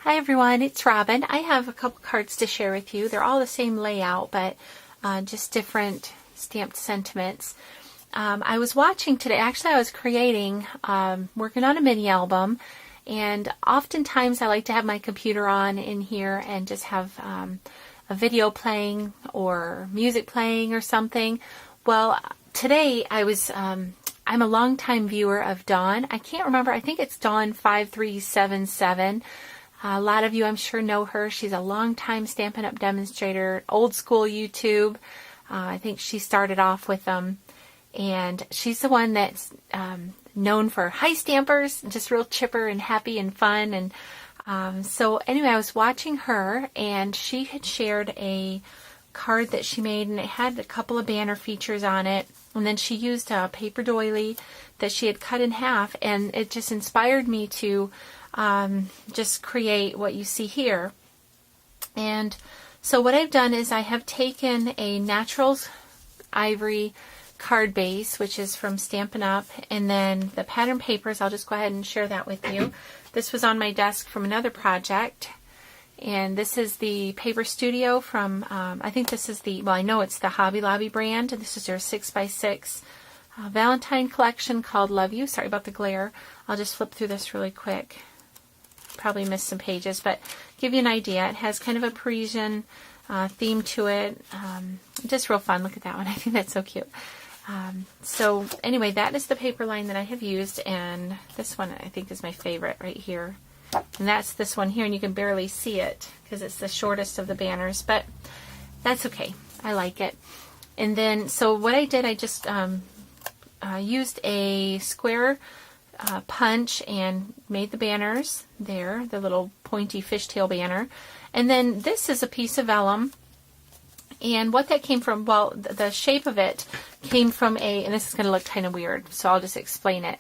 Hi everyone, it's Robin. I have a couple cards to share with you. They're all the same layout, but just different stamped sentiments. I was watching today, actually I was creating, working on a mini album, and oftentimes I like to have my computer on in here and just have a video playing or music playing or something. Well, today I was, I'm a longtime viewer of Dawn. I can't remember, I think it's Dawn5377. A lot of you, I'm sure, know her. She's a long-time Stampin' Up! Demonstrator, old school YouTube. I think she started off with them. And she's the one that's known for high stampers, just real chipper and happy and fun. And so anyway, I was watching her, and she had shared a card that she made, and it had a couple of banner features on it. And then she used a paper doily that she had cut in half, and it just inspired me to just create what you see here. And so what I've done is I have taken a Naturals Ivory card base, which is from Stampin' Up, and then the pattern papers. I'll just go ahead and share that with you. This was on my desk from another project, and this is the Paper Studio from, I think this is the, well, I know it's the Hobby Lobby brand. This is their 6x6 Valentine collection called Love You. Sorry about the glare. I'll just flip through this really quick. Probably missed some pages, but give you an idea. It has kind of a Parisian theme to it. Just real fun. Look at that one. I think that's so cute. So anyway, that is the paper line that I have used, and this one I think is my favorite right here. And that's this one here, and you can barely see it because it's the shortest of the banners, but that's okay. I like it. And then, so what I did, I just used a square punch and made the banners there, the little pointy fishtail banner. And then this is a piece of vellum, and what that came from, well, the shape of it came from a, and this is going to look kind of weird, so I'll just explain it.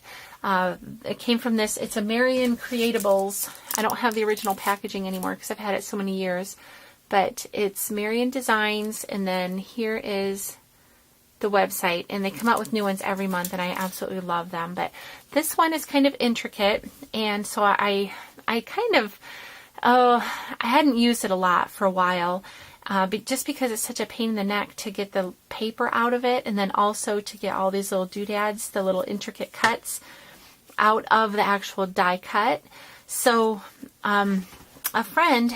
It came from this, it's a Marion Creatables. I don't have the original packaging anymore because I've had it so many years, but it's Marion Designs, and then here is the website, and they come out with new ones every month, and I absolutely love them. But this one is kind of intricate, and so I kind of, I hadn't used it a lot for a while, but just because it's such a pain in the neck to get the paper out of it, and then also to get all these little doodads, the little intricate cuts, out of the actual die cut. So a friend,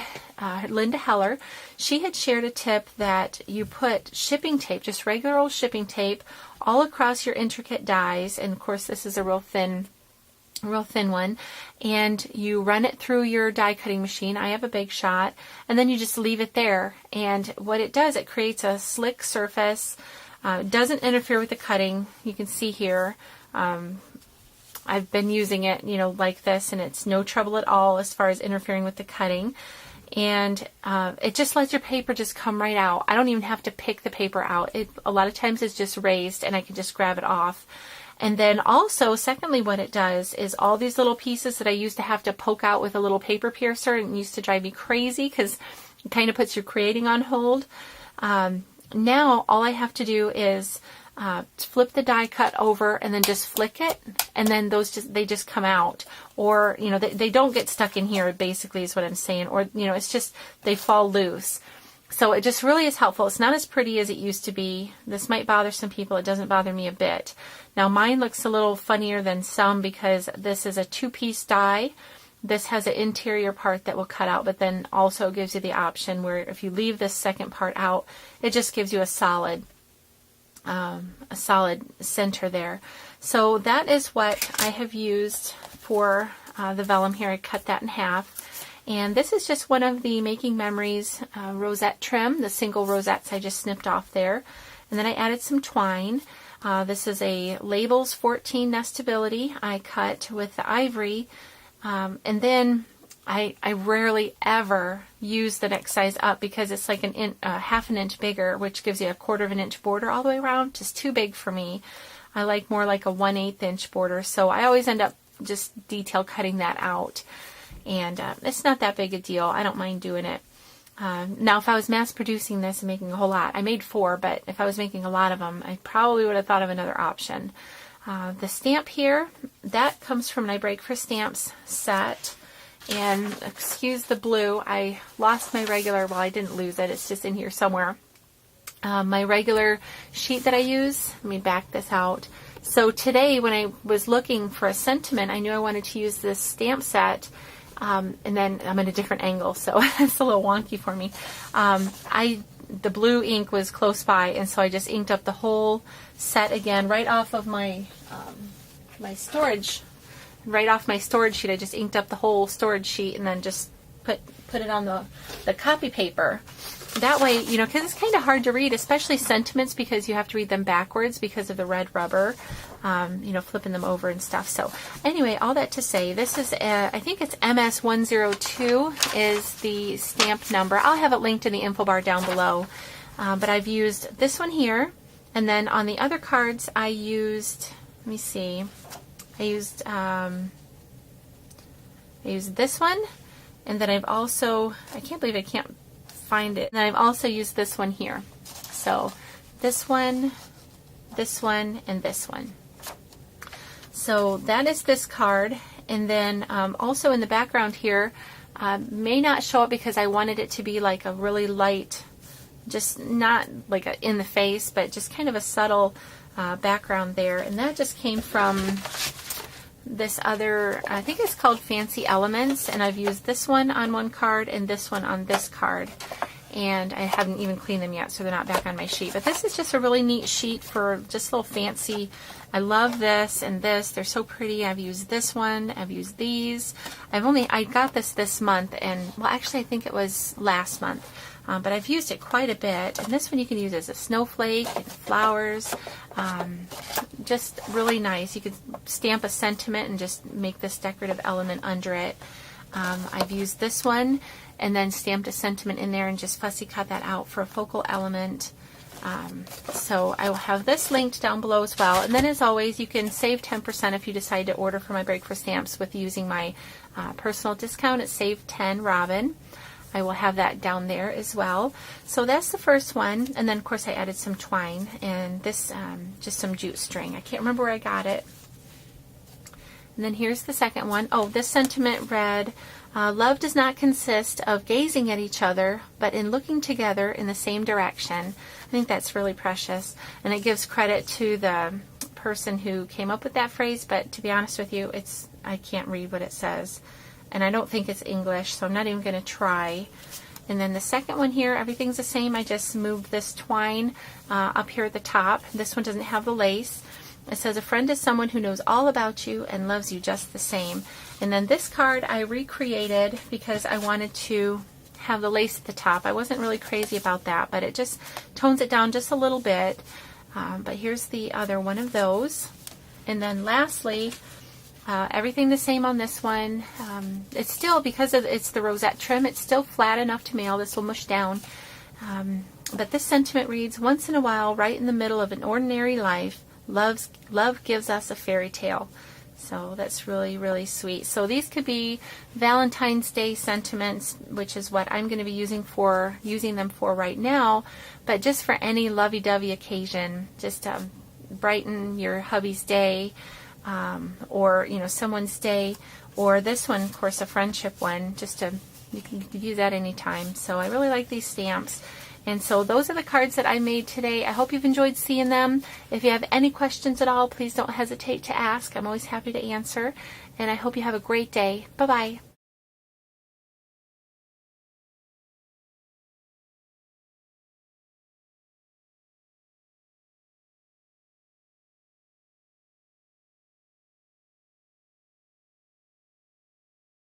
Linda Heller, she had shared a tip that you put shipping tape, just regular old shipping tape, all across your intricate dies, and of course this is a real thin one, and you run it through your die cutting machine. I have a Big Shot, and then you just leave it there, and what it does, it creates a slick surface. It doesn't interfere with the cutting. You can see here, I've been using it, you know, like this, and it's no trouble at all as far as interfering with the cutting. And it just lets your paper just come right out. I don't even have to pick the paper out. A lot of times it's just raised, and I can just grab it off. And then also, secondly, what it does is all these little pieces that I used to have to poke out with a little paper piercer, and it used to drive me crazy because it kind of puts your creating on hold. Now all I have to do is flip the die cut over and then just flick it, and then they just come out, or you know, they don't get stuck in here, basically is what I'm saying, or you know, it's just they fall loose. So it just really is helpful. It's not as pretty as it used to be. This might bother some people. It doesn't bother me a bit. Now mine looks a little funnier than some because this is a two-piece die. This has an interior part that will cut out, but then also gives you the option where if you leave this second part out, it just gives you a solid center there. So that is what I have used for the vellum here. I cut that in half. And this is just one of the Making Memories rosette trim, the single rosettes I just snipped off there. And then I added some twine. This is a Labels 14 Nestability I cut with the ivory. And then I rarely ever use the next size up because it's like half an inch bigger, which gives you a 1/4 of an inch border all the way around. Just too big for me. I like more like a 1/8 inch border, so I always end up just detail cutting that out. And it's not that big a deal. I don't mind doing it. Now, if I was mass producing this and making a whole lot, I made 4, but if I was making a lot of them, I probably would have thought of another option. The stamp here, that comes from an I Break for Stamps set. And excuse the blue, I lost my regular, well, I didn't lose it, it's just in here somewhere. My regular sheet that I use, let me back this out. So today when I was looking for a sentiment, I knew I wanted to use this stamp set, and then I'm at a different angle, so it's a little wonky for me. The blue ink was close by, and so I just inked up the whole set again right off of my my storage. Right off my storage sheet, I just inked up the whole storage sheet and then just put it on the copy paper. That way, you know, because it's kind of hard to read, especially sentiments, because you have to read them backwards because of the red rubber, you know, flipping them over and stuff. So anyway, all that to say, this is, I think it's MS102 is the stamp number. I'll have it linked in the info bar down below. But I've used this one here, and then on the other cards I used, let me see, I used this one, and then I've also, I can't believe I can't find it, and I've also used this one here. So this one, and this one. So that is this card, and then also in the background here, may not show up because I wanted it to be like a really light, just not like a in the face, but just kind of a subtle background there, and that just came from this other, I think it's called Fancy Elements, and I've used this one on one card and this one on this card, and I haven't even cleaned them yet, so they're not back on my sheet. But this is just a really neat sheet for just a little fancy. I love this and this. They're so pretty. I've used this one. I've used these. I got this month, and well, actually I think it was last month. But I've used it quite a bit, and this one you can use as a snowflake and flowers. Just really nice. You could stamp a sentiment and just make this decorative element under it. I've used this one and then stamped a sentiment in there and just fussy cut that out for a focal element. So I will have this linked down below as well. And then as always, you can save 10% if you decide to order for my Break for Stamps with using my personal discount at Save 10 Robin. I will have that down there as well. So that's the first one, and then of course I added some twine and this just some jute string. I can't remember where I got it. And then here's the second one. Oh, this sentiment read, love does not consist of gazing at each other, but in looking together in the same direction. I think that's really precious, and it gives credit to the person who came up with that phrase, but to be honest with you, I can't read what it says. And I don't think it's English, so I'm not even going to try. And then the second one here, everything's the same. I just moved this twine up here at the top. This one doesn't have the lace. It says, a friend is someone who knows all about you and loves you just the same. And then this card I recreated because I wanted to have the lace at the top. I wasn't really crazy about that, but it just tones it down just a little bit. But here's the other one of those. And then lastly, everything the same on this one. It's still, because it's the rosette trim, it's still flat enough to mail. This will mush down. But this sentiment reads, once in a while, right in the middle of an ordinary life, love gives us a fairy tale. So that's really, really sweet. So these could be Valentine's Day sentiments, which is what I'm going to be using them for right now. But just for any lovey-dovey occasion, just to brighten your hubby's day, or someone's day, or this one, of course, a friendship one, you can use that anytime. So I really like these stamps. And so those are the cards that I made today. I hope you've enjoyed seeing them. If you have any questions at all, please don't hesitate to ask. I'm always happy to answer. And I hope you have a great day. Bye-bye.